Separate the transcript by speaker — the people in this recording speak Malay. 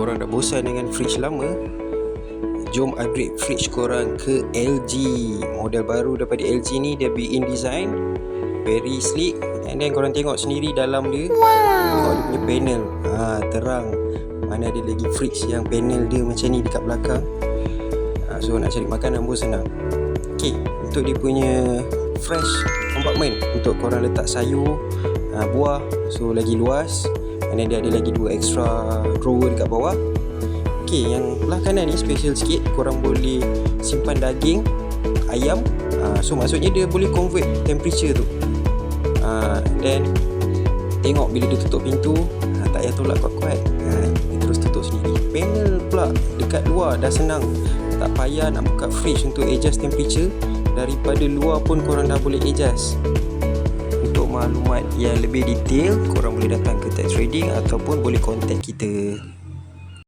Speaker 1: korang dah bosan dengan fridge lama, jom upgrade fridge korang ke LG. Model baru daripada LG ni, dia built-in design, very sleek. And then korang tengok sendiri dalam dia, tengok dia punya panel, terang. Mana ada lagi fridge yang panel dia macam ni dekat belakang. So nak cari makanan pun senang. Okay, untuk dia punya fresh compartment untuk korang letak sayur, buah, so lagi luas. And then dia ada lagi 2 extra drawer dekat bawah. Okay, yang belah kanan ni special sikit, korang boleh simpan daging, ayam. So maksudnya dia boleh convert temperature tu. Then tengok bila dia tutup pintu, tak payah tolak kuat-kuat, dia terus tutup sendiri. Panel pula dekat luar dah senang, tak payah nak buka fridge untuk adjust temperature. Daripada luar pun korang dah boleh adjust. Untuk maklumat yang lebih detail, korang boleh datang ke Tech Trading ataupun boleh contact kita.